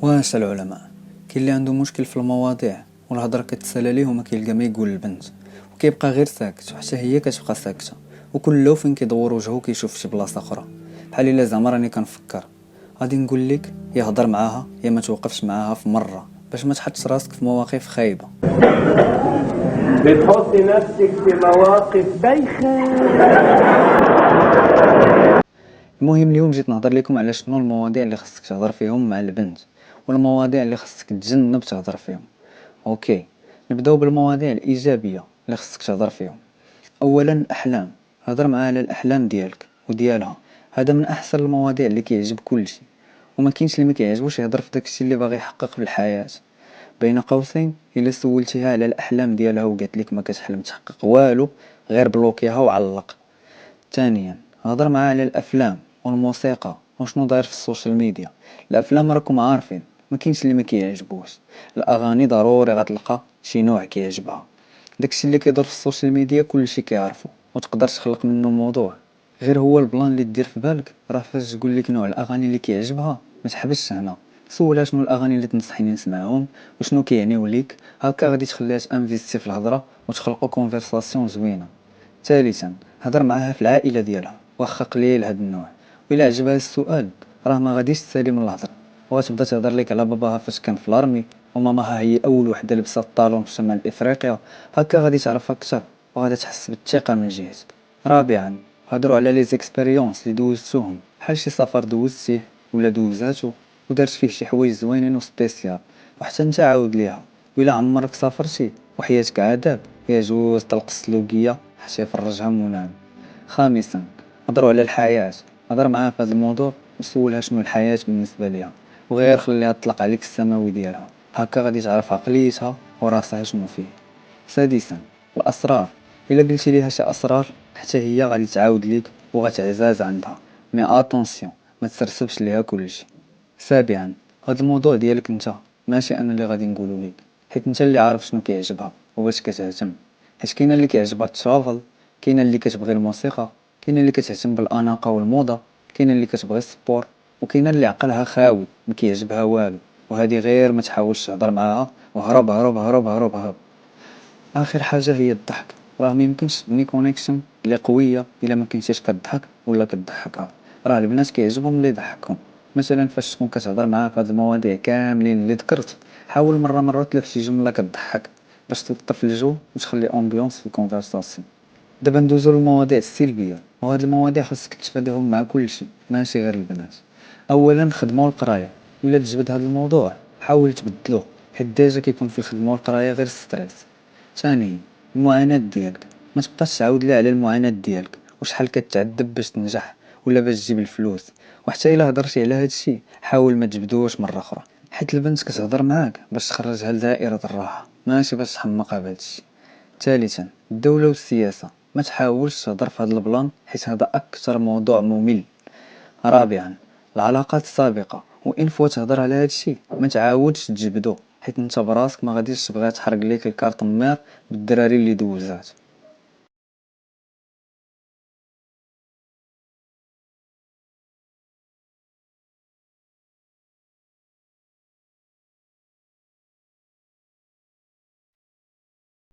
واش العلماء كاين اللي عنده مشكل في المواضيع والهضره كتسالى ليه وما كيلقى ما يقول البنت، وكيبقى غير ساكت وحتى هي كتبقى ساكته، وكل فين كيدور وجهه كيشوف شي بلاصه اخرى. بحال الا زعما راني كنفكر، غادي نقول لك يا هضر معاها يا ما توقفش معاها في مره باش ما تحطش راسك في مواقف خايبه. بتحط نفسك في مواقف بايخة. المهم اليوم جيت نهضر لكم على شنو المواضيع اللي خصك تهضر فيهم مع البنت والمواضيع اللي خصك تجنب تهضر فيهم. اوكي، نبداو بالمواضيع الايجابيه اللي خصك تهضر فيهم. اولا الاحلام، هضر معاها على الاحلام ديالك وديالها، هذا من احسن المواضيع اللي كيعجب كلشي، وما كاينش اللي ما كيعجبوش يهضر في داكشي اللي باغي يحقق في الحياه. بين قوسين الا سولتيها على الاحلام ديالها وقالت لك ما كتحلم تحقق والو، غير بلوكيها وعلق. ثانيا هضر معاها على الافلام والموسيقى وشنو داير في السوشيال ميديا. الافلام راكم عارفين ما كاينش اللي ما كيعجبوش، الاغاني ضروري غتلقى شي نوع كيعجبها. داكشي اللي كيدور في السوشيال ميديا كلشي كيعرفو وتقدر تخلق منه موضوع، غير هو البلان اللي دير في بالك راه فاش تقول لك نوع الاغاني اللي كيعجبها ما تحبسش هنا، سولها شنو الاغاني اللي تنصحيني نسمعهم وشنو كيعنيو ليك، هكا غادي تخليها تانفيستي في الهضره وتخلقوا كونفرساسيون زوينه. ثالثا هضر معاها في العائله ديالها واخا قليل هاد النوع، وإلا عجبها السؤال راه ما غاديش تسالي من الهضره وغتبدا تهضر لك على باباها فاش كان في الارمي وماماها هي اول وحده لبسات الطالون في شمال افريقيا، هكا غادي تعرف اكثر وغادي تحس بالثقه من جهتك. رابعا هضروا على لي زيكسبيريونس اللي دوزتوهم، بحال شي سفر دوزتيه ولا دوزاتو ودرت فيه شي حوايج زوينين وسبيسيال، وحتى نتا عاود ليها. وإلا عمرك سافرتي وحياتك عذاب يجوز طلق السلوكيه حتى يفرجها منى. خامسا هضروا على الحياة، هضر معاها في هذا الموضوع وسولها شنو الحياة بالنسبة ليها، وغير خليها تطلق عليك السماوي ديالها، هكا غادي تعرف عقليتها وراسها شنو فيه. سادسا الاسرار، الا قلتي ليها شي اسرار حتى هي غادي تعاود ليك وغتعزاز عندها، مي اتونسيون ما تسرسبش ليها كلشي. سابعا هذا الموضوع ديالك انت، ماشي انا اللي غادي نقولو ليك، حيت انت اللي عارف شنو كيعجبها وباش كتهتم. حيت كاينه اللي كيعجبها الترافل، كاينه اللي كتبغي الموسيقى، كاينه اللي كتهتم بالاناقه والموضه، كاينه اللي كتبغي السبور، وكاينه اللي عقلها خاوي ما كيعجبها والو، وهذه غير ما تحاولش تهضر معاها وهرب هرب هرب هرب هرب. اخر حاجه هي الضحك، راه ما يمكنش تبني كونيكسيون اللي قويه الا ما كنتيش كضحك ولا كضحكها. راه البنات كيعجبهم اللي يضحكهم. مثلا فاش تكون كتهضر معاها في هاد المواضيع كاملين اللي ذكرت، حاول مره تلف شي جمله كضحك باش توطر في الجو وتخلي امبيونس في الكونفرساسيون. دابا ندوزو للمواضيع السلبيه، وهاد المواضيع خاصك تتفاداهم مع كلشي ماشي غير البنات. اولا الخدمه والقرايه، الا تجبد هاد الموضوع حاول تبدلوه، حيت ديجا كيكون في الخدمه والقرايه غير ستريس. ثانيا المعاناة ديالك، ما تبقاش تعاود ليها على المعاناة ديالك وشحال كتعذب باش تنجح ولا باش تجيب الفلوس، وحتى الا هضرتي على هادشي حاول ما تجبدوش مره اخرى، حيت البنت كتهضر معاك باش تخرجها لدائرة الراحة ماشي باش تحمقها بهادشي. ثالثا الدولة والسياسة، ما تحاولش تهضر في هاد البلان حيت هذا اكثر موضوع ممل. رابعا العلاقات السابقة، وإن فوا تهضر على هادشي ما تعاودش تجبدو، حيت نتا براسك ما غاديش تبغيها تحرق ليك الكارطمير بالدراري اللي دوزات.